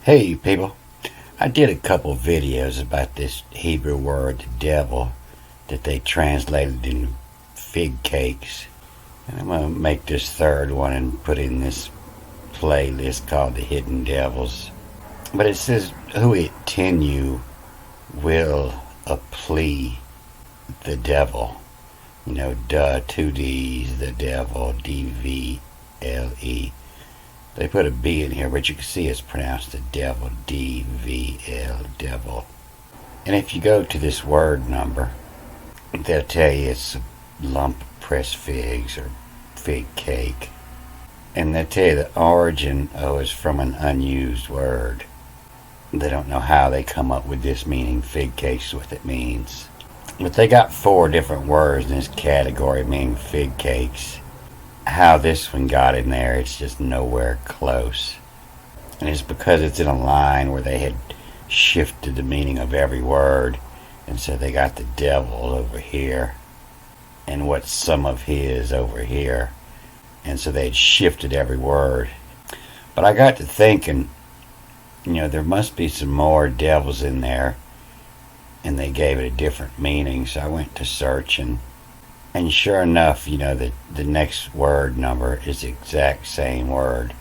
Hey people, I did a couple videos about this Hebrew word, devil, that they translated in fig cakes. And I'm going to make this third one and put in this playlist called The Hidden Devils. But it says, who it tenu will plea the devil. Two D's, the devil, D-V-L-E. They put a B in here, but you can see it's pronounced the devil, D-V-L, devil. And if you go to this word number, they'll tell you it's a lump of pressed figs or fig cake. And they'll tell you the origin is from an unused word. They don't know how they come up with this meaning. Fig cake's what it means. But they got 4 different words in this category meaning fig cakes. How this one got in there, it's just nowhere close. And it's because it's in a line where they had shifted the meaning of every word. And so they got the devil over here and what's some of his over here. And so they had shifted every word. But I got to thinking, there must be some more devils in there. And they gave it a different meaning. So I went to searching. And sure enough, the next word number is the exact same word.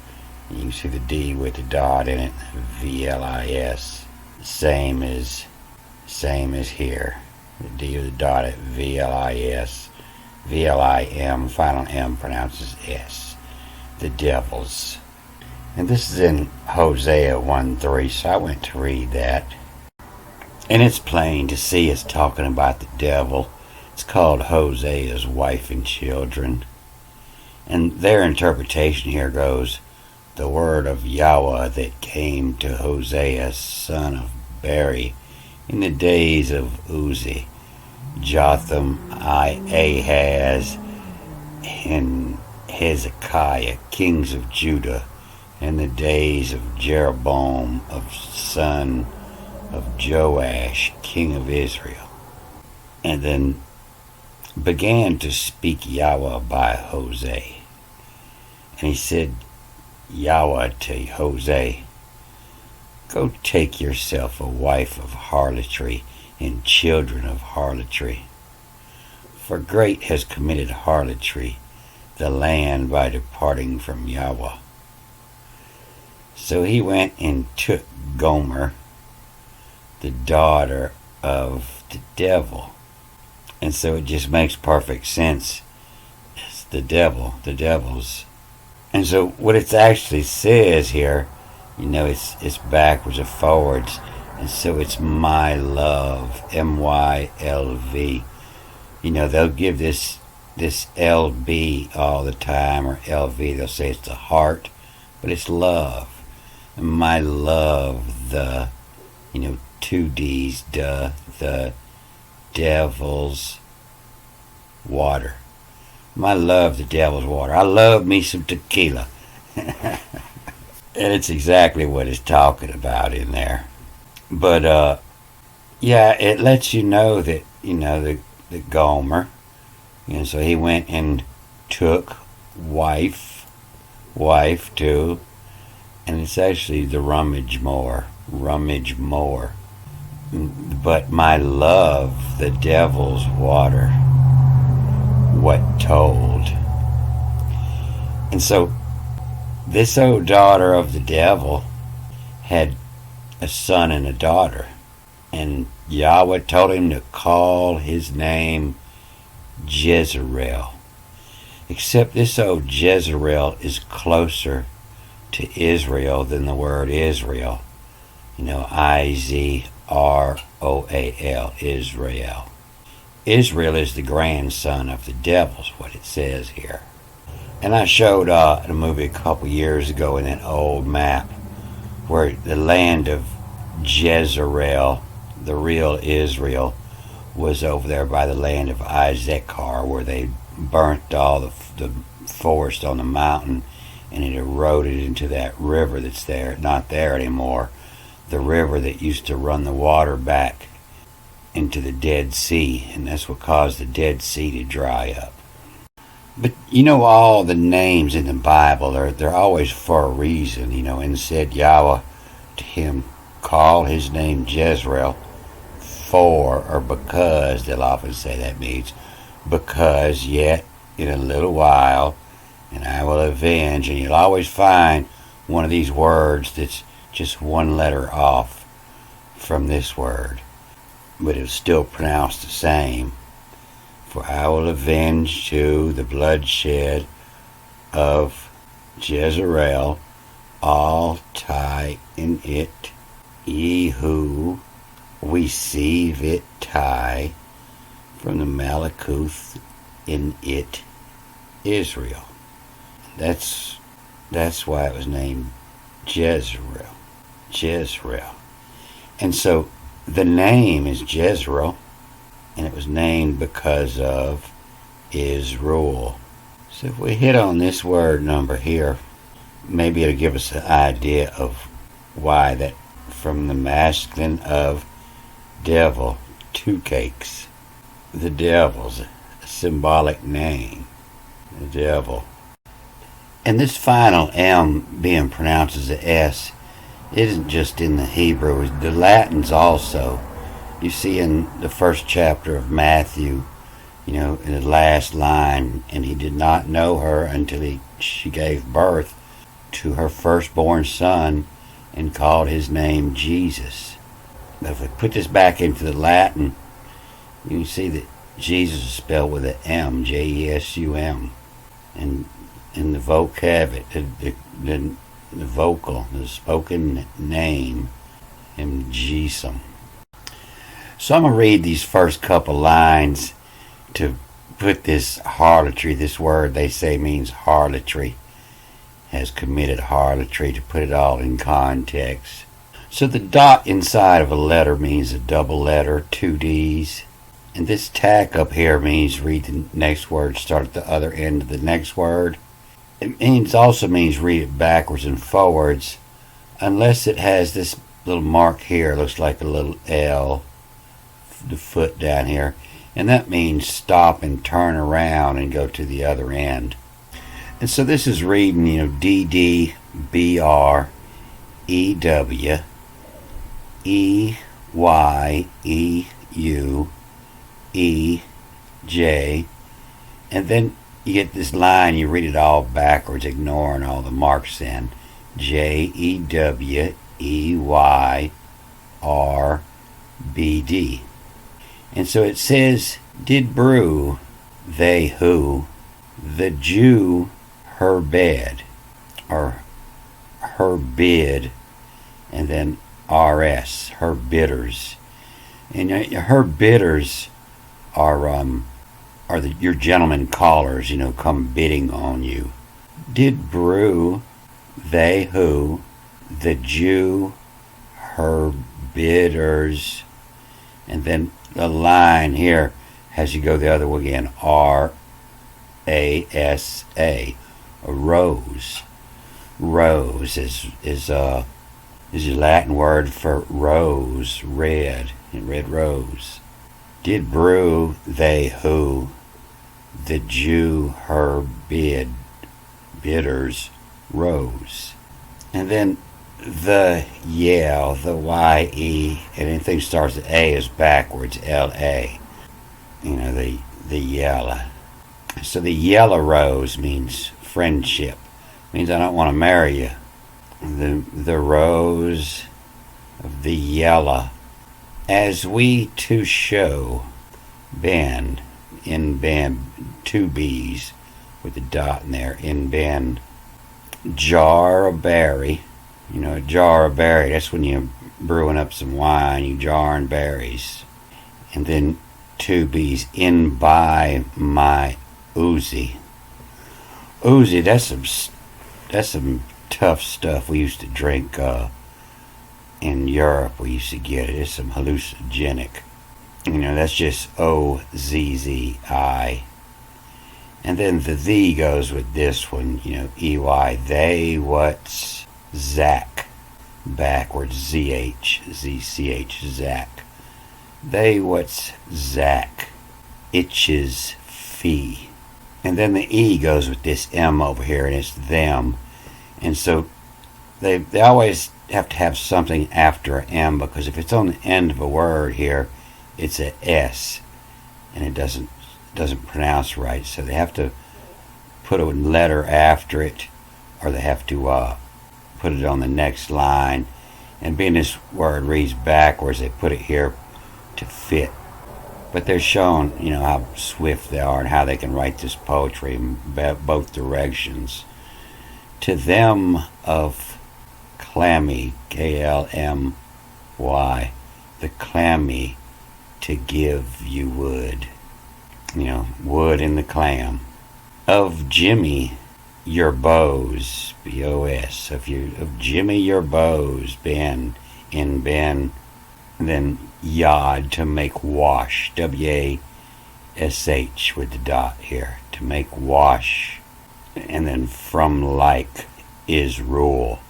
You can see the D with the dot in it, V-L-I-S. Same as here. The D with the dot at V-L-I-S. V-L-I-M, final M pronounces S. The devils. And this is in Hosea 1:3, so I went to read that. And it's plain to see it's talking about the devil. It's called Hosea's wife and children. And their interpretation here goes, the word of Yahweh that came to Hosea, son of Beri, in the days of Uzi, Jotham, Ahaz, and Hezekiah, kings of Judah, in the days of Jeroboam, son of Joash, king of Israel. And then began to speak Yahweh by Hosea. And he said, Yahweh to Hosea, go take yourself a wife of harlotry and children of harlotry. For great has committed harlotry the land by departing from Yahweh. So he went and took Gomer, the daughter of the devil. And so it just makes perfect sense. It's the devil, the devils. And so what it actually says here, it's backwards or forwards. And so it's my love, M-Y-L-V. They'll give this L-B all the time, or L-V. They'll say it's the heart, but it's love. My love, the, 2 D's, the devil's water. I love the devil's water. I love me some tequila. And it's exactly what it's talking about in there. But it lets you know that the Gomer, so he went and took wife too, and it's actually the rummage more. But my love, the devil's water, what told. And so this old daughter of the devil had a son and a daughter. And Yahweh told him to call his name Jezreel. Except this old Jezreel is closer to Israel than the word Israel. I-Z-R-O-A-L, Israel. Israel is the grandson of the devils, what it says here. And I showed in a movie a couple years ago in an old map where the land of Jezreel, the real Israel, was over there by the land of Issachar, where they burnt all the forest on the mountain, and it eroded into that river that's there, not there anymore. The river that used to run the water back into the Dead Sea, and that's what caused the Dead Sea to dry up. But all the names in the Bible, they're always for a reason, and said Yahweh him call his name Jezreel, for or because, they'll often say that means because yet in a little while, and I will avenge. And you'll always find one of these words that's just one letter off from this word, but it's still pronounced the same. For I will avenge to the bloodshed of Jezreel all tie in it, ye who receive it tie from the Malakuth in it Israel. That's why it was named Jezreel. Jezreel. And so the name is Jezreel, and it was named because of Israel. So if we hit on this word number here, maybe it'll give us an idea of why that from the masculine of devil, two cakes. The devil's a symbolic name. The devil. And this final M being pronounced as a S isn't just in the Hebrew, the Latins also. You see in the first chapter of Matthew, in the last line, and he did not know her until she gave birth to her firstborn son and called his name Jesus. But if we put this back into the Latin, you can see that Jesus is spelled with an M, Jesum. And in the vocab, the vocal, the spoken name, Jesum. So I'm going to read these first couple lines to put this harlotry, this word they say means harlotry, has committed harlotry, to put it all in context. So the dot inside of a letter means a double letter, two D's. And this tack up here means read the next word, start at the other end of the next word. It also means read it backwards and forwards, unless it has this little mark here, looks like a little L, the foot down here. And that means stop and turn around and go to the other end. And so this is reading, D D B R E W E Y E U E J, and then you get this line, you read it all backwards, ignoring all the marks in. J E W E Y R B D. And so it says, did brew they who the Jew her bed, or her bid, and then RS, her bidders. And her bidders are your gentlemen callers, come bidding on you. Did brew they who the Jew her bidders, and then the line here has you go the other way again, RASA, a rose. Rose is your Latin word for rose, red, and red rose. Did brew they who the Jew her bidders rose. And then the yell, the Y-E, and anything starts with A is backwards, L-A. The yellow. So the yellow rose means friendship. Means I don't want to marry you. The rose of the yellow. As we to show, bend, in bend, two B's with a dot in there, in bend. Jar of berry. A jar of berry, that's when you're brewing up some wine, you jarring berries. And then two B's, in by my Uzi. Uzi, that's some tough stuff we used to drink in Europe. We used to get it. It's some hallucinogenic. That's just O-Z-Z-I. And then the thee goes with this one, E-Y. They what's Zach. Backwards, Z-H, Z-C-H, Zach. They what's Zach. Itches fee. And then the E goes with this M over here, and it's them. And so they always have to have something after M, because if it's on the end of a word here, it's a S, and it doesn't pronounce right. So they have to put a letter after it, or they have to put it on the next line. And being this word reads backwards, they put it here to fit. But they're showing, how swift they are and how they can write this poetry in both directions. To them of clammy, K-L-M-Y, the clammy, to give you wood. Wood in the clam. Of Jimmy, your bows, B-O-S. Of Jimmy, your bows, Ben, then yod, to make wash, W-A-S-H with the dot here, to make wash. And then from like is rule.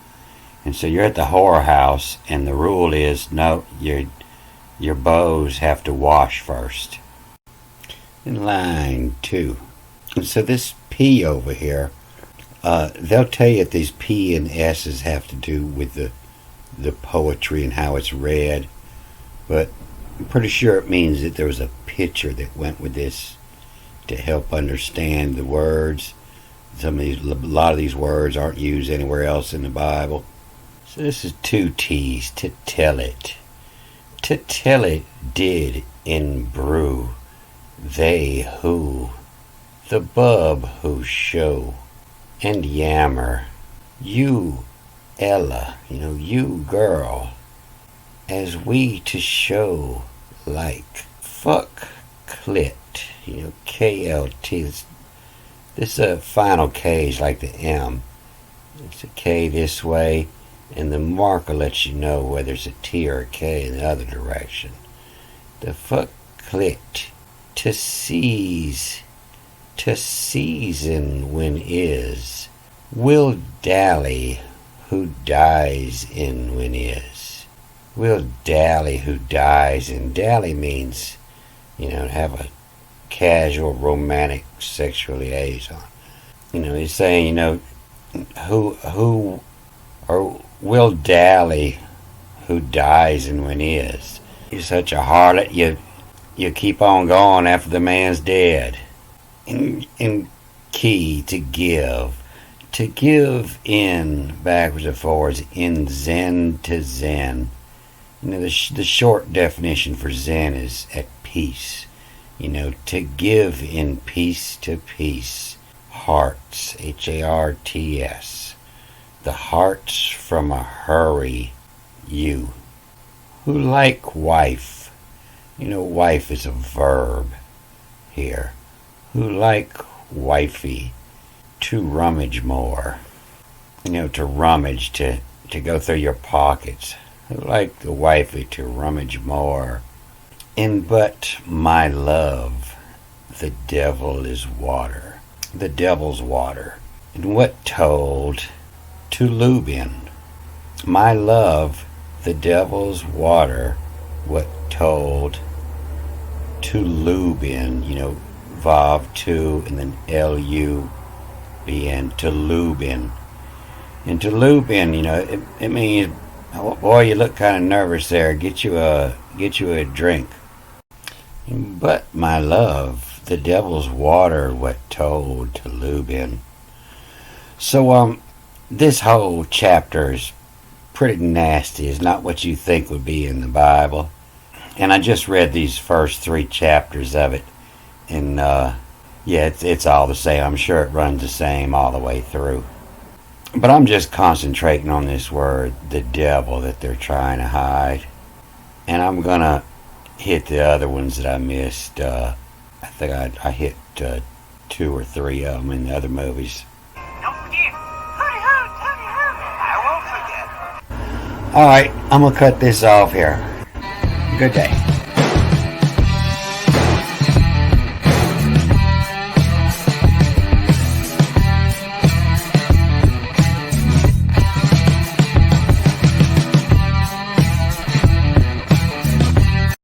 And so you're at the whorehouse, and the rule is, no, your bows have to wash first. In line 2. And so this P over here, they'll tell you that these P and S's have to do with the poetry and how it's read. But I'm pretty sure it means that there was a picture that went with this to help understand the words. A lot of these words aren't used anywhere else in the Bible. So this is 2 T's, to tell it. To tell it did in brew, they who, the bub who show, and yammer, you, Ella, you girl, as we to show like, fuck clit, K-L-T. This final K is like the M. It's a K this way, and the marker lets you know whether it's a T or a K in the other direction. The fuck clit, to seize, to season when is, will dally who dies in when is. Will dally who dies in. Dally means, to have a casual romantic sexual liaison. He's saying, who or will dally who dies and when is. You're such a harlot, you keep on going after the man's dead. In key, to give in backwards and forwards, in zen to zen. The short definition for zen is at peace. To give in peace to peace. Hearts, H-A-R-T-S. The hearts from a hurry, you. Who like wife. Wife is a verb here. Who like wifey, to rummage more. To rummage, to go through your pockets. Who like the wifey, to rummage more. In but my love, the devil is water. The devil's water. And what told to Lubin? My love, the devil's water, what told to Lubin, Vav to, and then L-U-B-N, to Lubin. And to Lubin, it means, boy, you look kind of nervous there. Get you a drink. But my love, the devil's water, what told to Lubin. So this whole chapter is pretty nasty. It's not what you think would be in the Bible. And I just read these first 3 chapters of it, and it's all the same. I'm sure it runs the same all the way through. But I'm just concentrating on this word, the devil, that they're trying to hide. And I'm going to hit the other ones that I missed. I think I hit 2 or 3 of them in the other movies. Don't forget, hurry, I won't forget. Alright, I'm going to cut this off here. Good day.